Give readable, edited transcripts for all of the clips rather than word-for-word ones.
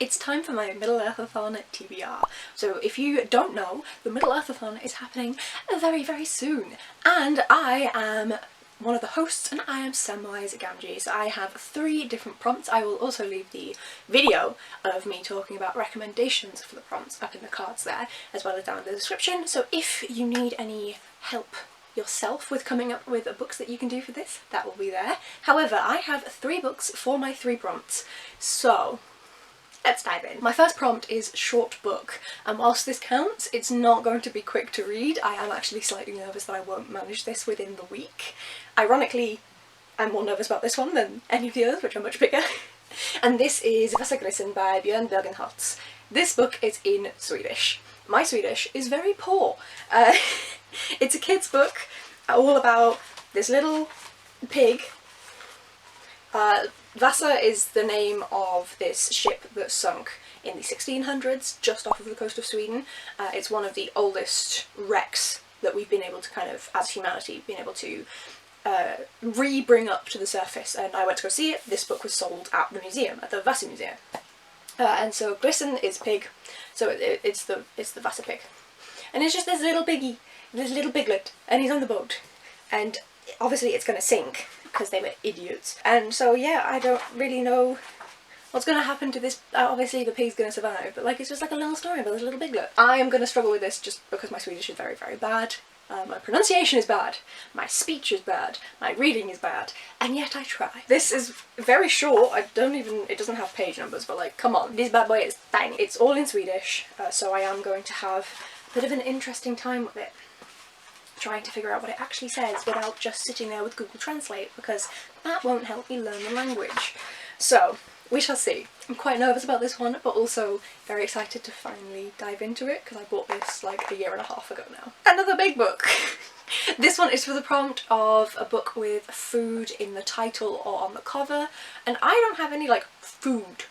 It's time for my MiddleEarthAthon TBR. So if you don't know, the MiddleEarthAthon is happening very, very soon. And I am one of the hosts and I am Samwise Gamgee. So I have 3 different prompts. I will also leave the video of me talking about recommendations for the prompts up in the cards there, as well as down in the description. So if you need any help yourself with coming up with books that you can do for this, that will be there. However, I have 3 books for my 3 prompts. So let's dive in. My first prompt is short book, and whilst this counts, it's not going to be quick to read. I am actually slightly nervous that I won't manage this within the week. Ironically, I'm more nervous about this one than any of the others, which are much bigger. And this is Vasagrisen by Björn Bergenholtz. This book is in Swedish. My Swedish is very poor. It's a kid's book all about this little pig. Vasa is the name of this ship that sunk in the 1600s just off of the coast of Sweden. It's one of the oldest wrecks that we've been able to kind of, as humanity, been able to re-bring up to the surface, and I went to go see it. This book was sold at the museum, at the Vasa Museum. And so Grisen is pig, so it's the Vasa pig. And it's just this little piggy, this little piglet, and he's on the boat. And obviously it's going to sink, because they were idiots. And so yeah, I don't really know what's going to happen to this. Obviously the pig's going to survive, but like, it's just like a little story about this little piglet. I am going to struggle with this just because my Swedish is very, very bad. My pronunciation is bad, my speech is bad, my reading is bad, and yet I try. This is very short. It doesn't have page numbers, but like, come on, this bad boy is tiny. It's all in Swedish, so I am going to have a bit of an interesting time with it, trying to figure out what it actually says without just sitting there with Google Translate, because that won't help me learn the language. So we shall see. I'm quite nervous about this one, but also very excited to finally dive into it, because I bought this like 1.5 years ago now. Another big book! This one is for the prompt of a book with food in the title or on the cover, and I don't have any like food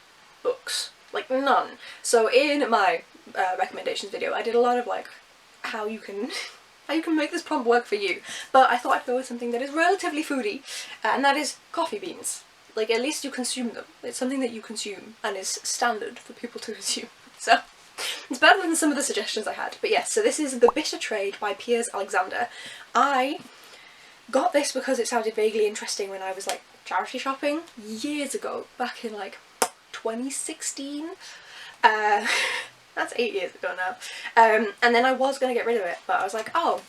books, like none. So in my recommendations video I did a lot of like how you can make this prompt work for you, but I thought I'd go with something that is relatively foodie, and that is coffee beans. Like, at least you consume them. It's something that you consume and is standard for people to consume. So it's better than some of the suggestions I had. But yes, so this is The Bitter Trade by Piers Alexander. I got this because it sounded vaguely interesting when I was like charity shopping years ago, back in like 2016. That's 8 years ago now. And then I was going to get rid of it, but I was like, oh,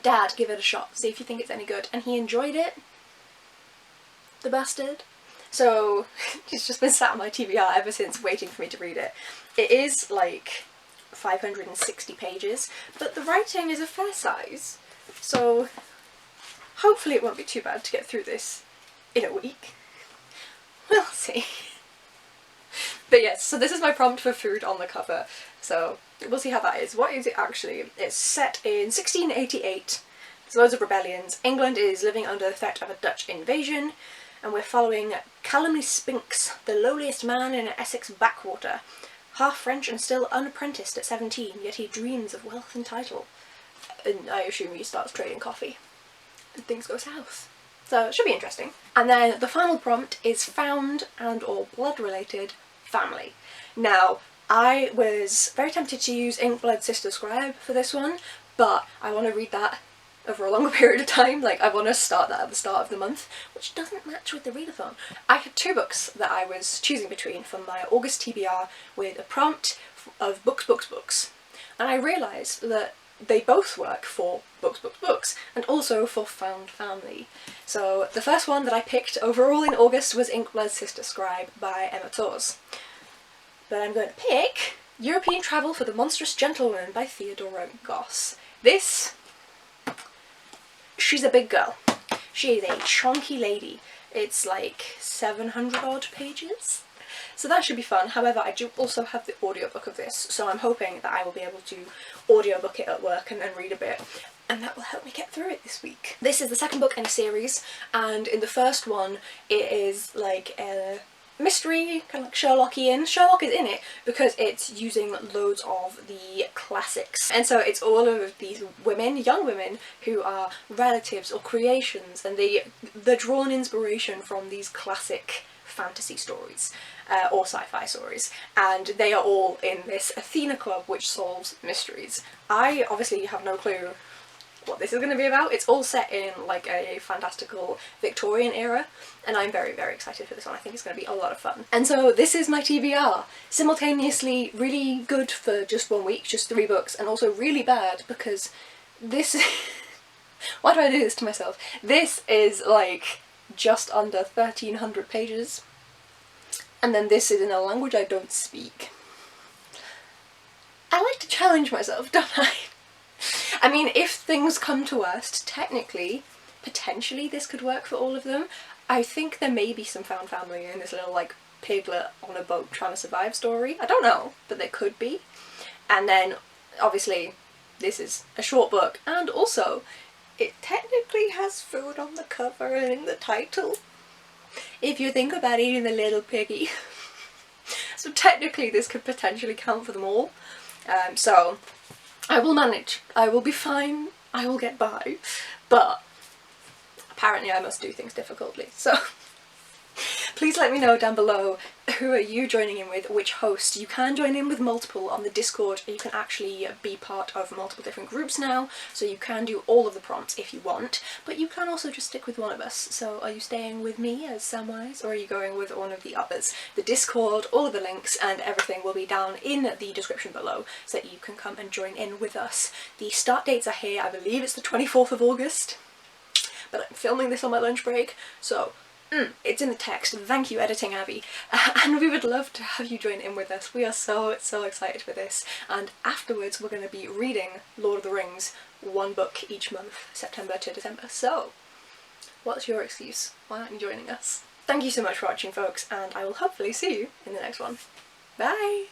Dad, give it a shot, see if you think it's any good. And he enjoyed it. The bastard. So he's just been sat on my TBR ever since, waiting for me to read it. It is like 560 pages, but the writing is a fair size, so hopefully it won't be too bad to get through this in a week. We'll see. But yes, so this is my prompt for food on the cover, so we'll see how that is. What is it actually? It's set in 1688. There's loads of rebellions. England is living under the threat of a Dutch invasion, and we're following Calumny Spinks, the lowliest man in an Essex backwater. Half French and still unapprenticed at 17, yet he dreams of wealth and title. And I assume he starts trading coffee, and things go south. So it should be interesting. And then the final prompt is found and or blood related family. Now, I was very tempted to use Inkblood Sister Scribe for this one, but I want to read that over a longer period of time. Like, I want to start that at the start of the month, which doesn't match with the readathon. I had 2 books that I was choosing between from my August TBR with a prompt of books, and I realised that they both work for books, and also for found family. So the first one that I picked overall in August was Inkblood Sister Scribe by Emma Tors. But I'm going to pick European Travel for the Monstrous Gentlewoman by Theodora Goss. She's a big girl. She is a chunky lady. It's like 700 odd pages. So that should be fun. However, I do also have the audiobook of this, so I'm hoping that I will be able to audiobook it at work and then read a bit, and that will help me get through it this week. This is the second book in a series, and in the first one it is like a mystery, kind of like Sherlockian. Sherlock is in it because it's using loads of the classics, and so it's all of these women, young women, who are relatives or creations, and they're drawn inspiration from these classic fantasy stories or sci-fi stories, and they are all in this Athena club which solves mysteries. I obviously have no clue what this is going to be about. It's all set in like a fantastical Victorian era, and I'm very, very excited for this one. I think it's going to be a lot of fun. And so this is my TBR. Simultaneously really good for just 1 week, just 3 books, and also really bad because this why do I do this to myself? This is like just under 1,300 pages, and then this is in a language I don't speak. I like to challenge myself, don't I? I mean, if things come to worst, technically, potentially this could work for all of them. I think there may be some found family in this little, like, piglet on a boat trying to survive story. I don't know, but there could be. And then, obviously, this is a short book, and also, it technically has food on the cover and in the title, if you think about eating the little piggy. So technically this could potentially count for them all. So I will manage, I will be fine, I will get by, but apparently I must do things difficultly, so please let me know down below who are you joining in with, which host. You can join in with multiple on the Discord, you can actually be part of multiple different groups now, so you can do all of the prompts if you want, but you can also just stick with one of us. So are you staying with me as Samwise, or are you going with one of the others? The Discord, all of the links and everything will be down in the description below so that you can come and join in with us. The start dates are here, I believe it's the 24th of August, but I'm filming this on my lunch break, so it's in the text. Thank you, editing Abby. And we would love to have you join in with us. We are so excited for this. And afterwards we're going to be reading Lord of the Rings, 1 book each month, September to December. So, what's your excuse? Why aren't you joining us? Thank you so much for watching, folks, and I will hopefully see you in the next one. Bye!